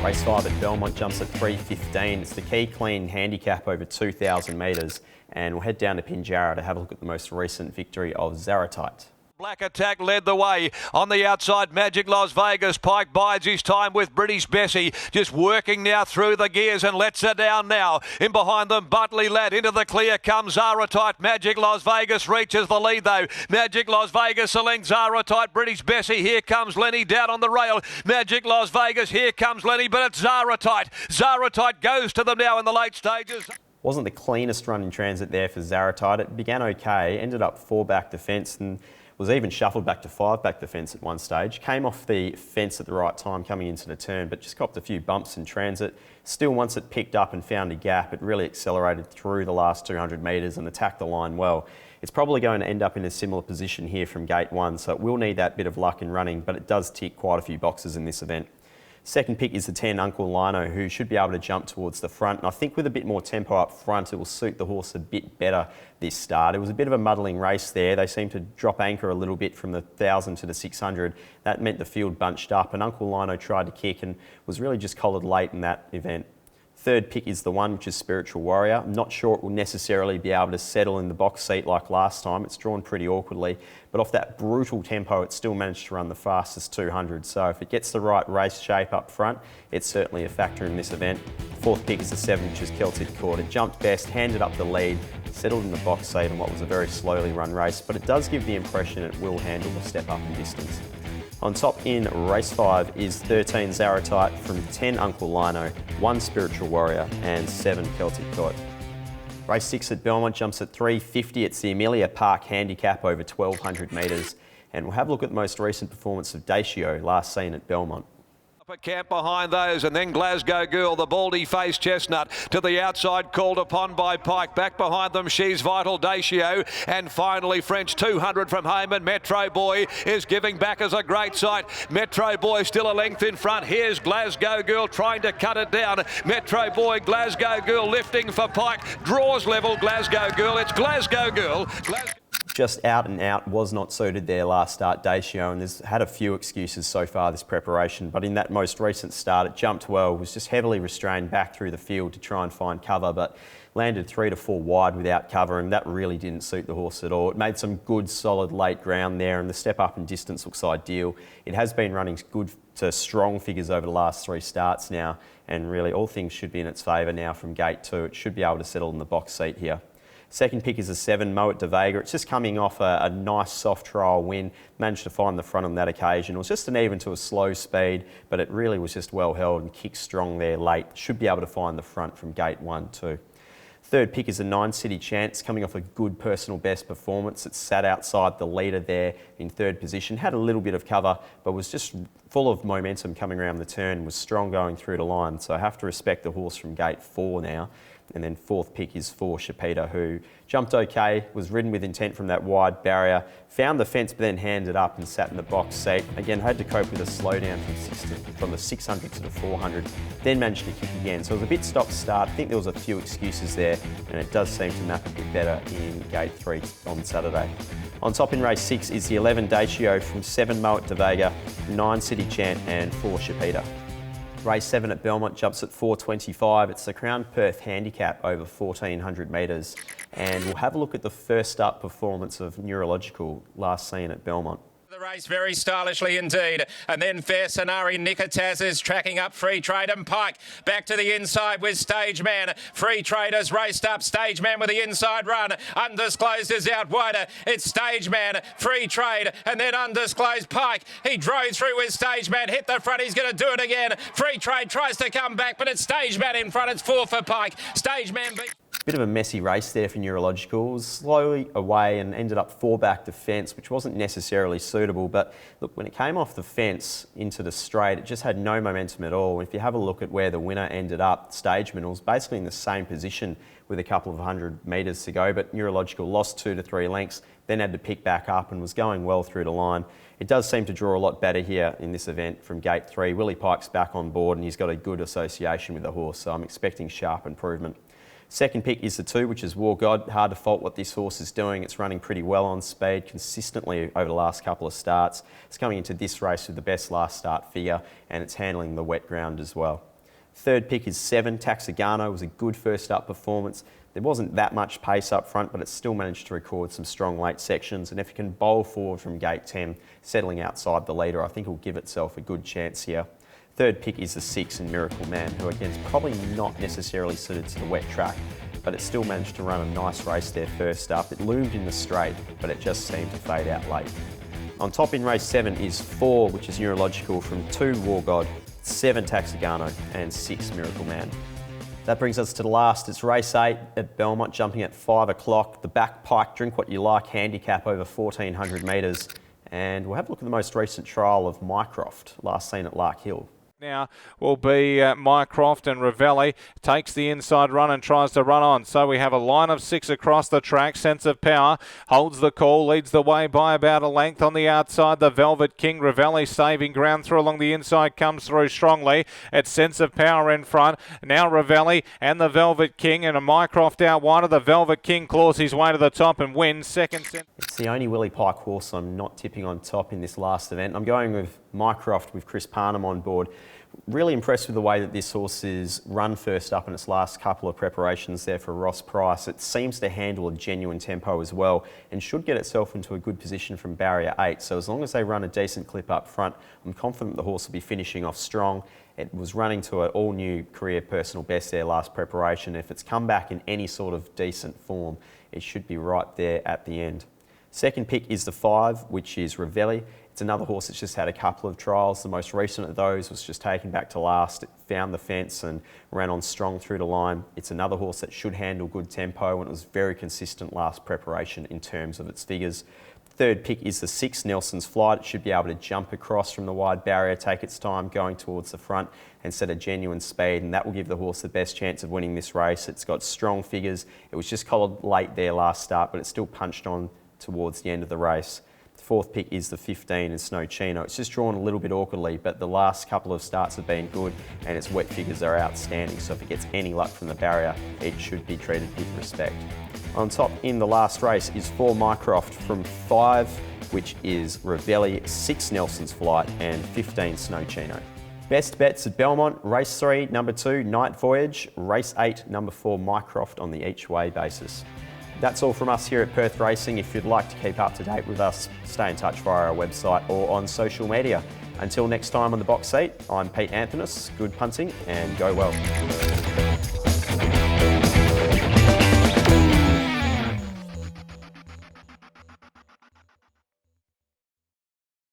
Race 5 at Belmont jumps at 3:15. It's the Key Clean handicap over 2,000 metres, and we'll head down to Pinjarra to have a look at the most recent victory of Zaratite. Black Attack led the way. On the outside, Magic Las Vegas. Pike bides his time with British Bessie. Just working now through the gears and lets her down now. In behind them, Butley Lad. Into the clear comes Zaratite. Magic Las Vegas reaches the lead though. Magic Las Vegas selling Zaratite. British Bessie. Here comes Lenny down on the rail. Magic Las Vegas. Here comes Lenny, but it's Zaratite. Zaratite goes to them now in the late stages. Wasn't the cleanest run in transit there for Zaratite. It began okay, ended up 4 back the fence and was even shuffled back to 5 back the fence at one stage. Came off the fence at the right time coming into the turn, but just copped a few bumps in transit. Still, once it picked up and found a gap, it really accelerated through the last 200 metres and attacked the line well. It's probably going to end up in a similar position here from gate 1, so it will need that bit of luck in running, but it does tick quite a few boxes in this event. Second pick is the 10 Uncle Lino, who should be able to jump towards the front. And I think with a bit more tempo up front, it will suit the horse a bit better this start. It was a bit of a muddling race there. They seemed to drop anchor a little bit from the 1,000 to the 600. That meant the field bunched up, and Uncle Lino tried to kick and was really just collared late in that event. Third pick is the 1, which is Spiritual Warrior. I'm not sure it will necessarily be able to settle in the box seat like last time. It's drawn pretty awkwardly, but off that brutal tempo, it still managed to run the fastest 200. So if it gets the right race shape up front, it's certainly a factor in this event. Fourth pick is the 7, which is Celtic Court. It jumped best, handed up the lead, settled in the box seat in what was a very slowly run race, but it does give the impression it will handle the step up in distance. On top in race 5 is 13 Zaratite from 10 Uncle Lino, 1 Spiritual Warrior and 7 Celtic Court. Race 6 at Belmont jumps at 3:50. It's the Amelia Park handicap over 1,200 metres, and we'll have a look at the most recent performance of Dacio, last seen at Belmont. A camp behind those, and then Glasgow Girl, the baldy-faced chestnut, to the outside, called upon by Pike. Back behind them, She's Vital, Dacio, and finally French 200 from home, and Metro Boy is giving back as a great sight. Metro Boy still a length in front. Here's Glasgow Girl trying to cut it down. Metro Boy, Glasgow Girl lifting for Pike. Draws level, Glasgow Girl. It's Glasgow Girl. Just out and out was not suited there last start, Dacio, and has had a few excuses so far this preparation, but in that most recent start it jumped well, was just heavily restrained back through the field to try and find cover, but landed 3 to 4 wide without cover, and that really didn't suit the horse at all. It made some good solid late ground there, and the step up in distance looks ideal. It has been running good to strong figures over the last 3 starts now, and really all things should be in its favour now from gate 2. It should be able to settle in the box seat here. Second pick is a 7, Moet de Vega. It's just coming off a nice soft trial win. Managed to find the front on that occasion. It was just an even to a slow speed, but it really was just well held and kicked strong there late. Should be able to find the front from gate 1 too. Third pick is a 9, City Chance, coming off a good personal best performance. It sat outside the leader there in 3rd position, had a little bit of cover, but was just full of momentum coming around the turn, was strong going through the line. So I have to respect the horse from gate 4 now. And then 4th pick is 4, Shapita, who jumped okay, was ridden with intent from that wide barrier, found the fence but then handed up and sat in the box seat. Again, had to cope with a slowdown from the 600 to the 400, then managed to kick again. So it was a bit stop-start. I think there was a few excuses there, and it does seem to map a bit better in gate 3 on Saturday. On top in race 6 is the 11 Dacio from 7, Moet de Vega, 9, City Chant and 4, Shapita. Race 7 at Belmont jumps at 4:25. It's the Crown Perth handicap over 1,400 metres. And we'll have a look at the first up performance of Neurological, last seen at Belmont. The race very stylishly indeed, and then Fair Sonari Nikitaz is tracking up Free Trade and Pike back to the inside with Stage Man. Free Traders raced up, Stage Man with the inside run. Undisclosed is out wider. It's Stage Man, Free Trade, and then Undisclosed Pike. He drove through with Stage Man, hit the front. He's going to do it again. Free Trade tries to come back, but it's Stage Man in front. It's 4 for Pike. Stage Man beat. Bit of a messy race there for Neurological. It was slowly away and ended up 4 back to fence, which wasn't necessarily suitable. But look, when it came off the fence into the straight, it just had no momentum at all. If you have a look at where the winner ended up, Stageman was basically in the same position with a couple of 100 metres to go, but Neurological lost 2 to 3 lengths, then had to pick back up and was going well through the line. It does seem to draw a lot better here in this event from gate 3. Willie Pike's back on board and he's got a good association with the horse, so I'm expecting sharp improvement. Second pick is the 2, which is War God. Hard to fault what this horse is doing. It's running pretty well on speed consistently over the last couple of starts. It's coming into this race with the best last start figure, and it's handling the wet ground as well. Third pick is 7, Taxigano. Was a good first up performance. There wasn't that much pace up front, but it still managed to record some strong late sections. And if it can bowl forward from gate 10, settling outside the leader, I think it will give itself a good chance here. Third pick is the 6 in Miracle Man, who again is probably not necessarily suited to the wet track, but it still managed to run a nice race there first up. It loomed in the straight, but it just seemed to fade out late. On top in race 7 is 4, which is Neurological, from 2 War God, 7 Taxigano and 6 Miracle Man. That brings us to the last. It's race 8 at Belmont, jumping at 5 o'clock. The back Pike Drink What You Like handicap over 1,400 metres. And we'll have a look at the most recent trial of Mycroft, last seen at Lark Hill. Now will be Mycroft, and Ravelli takes the inside run and tries to run on. So we have a line of 6 across the track. Sense of Power holds the call, leads the way by about a length on the outside. The Velvet King, Ravelli saving ground through along the inside, comes through strongly. It's Sense of Power in front. Now Ravelli and the Velvet King, and a Mycroft out wider. The Velvet King claws his way to the top and wins. Second. It's the only Willie Pike horse I'm not tipping on top in this last event. I'm going with Mycroft with Chris Parnham on board. Really impressed with the way that this horse is run first up in its last couple of preparations there for Ross Price. It seems to handle a genuine tempo as well and should get itself into a good position from barrier 8. So as long as they run a decent clip up front, I'm confident the horse will be finishing off strong. It was running to an all-new career personal best there last preparation. If it's come back in any sort of decent form, it should be right there at the end. Second pick is the 5, which is Ravelli. It's another horse that's just had a couple of trials. The most recent of those was just taken back to last. It found the fence and ran on strong through the line. It's another horse that should handle good tempo, and it was very consistent last preparation in terms of its figures. Third pick is the 6, Nelson's Flight. It should be able to jump across from the wide barrier, take its time going towards the front and set a genuine speed, and that will give the horse the best chance of winning this race. It's got strong figures. It was just collared late there last start, but it still punched on towards the end of the race. The fourth pick is the 15 in Snow Chino. It's just drawn a little bit awkwardly, but the last couple of starts have been good and its wet figures are outstanding. So if it gets any luck from the barrier, it should be treated with respect. On top in the last race is 4 Mycroft from 5, which is Ravelli, 6 Nelson's Flight and 15 Snow Chino. Best bets at Belmont, race 3, number 2, Night Voyage, race 8, number 4, Mycroft on the each way basis. That's all from us here at Perth Racing. If you'd like to keep up to date with us, stay in touch via our website or on social media. Until next time on the box seat, I'm Pete Anthonus. Good punting and go well.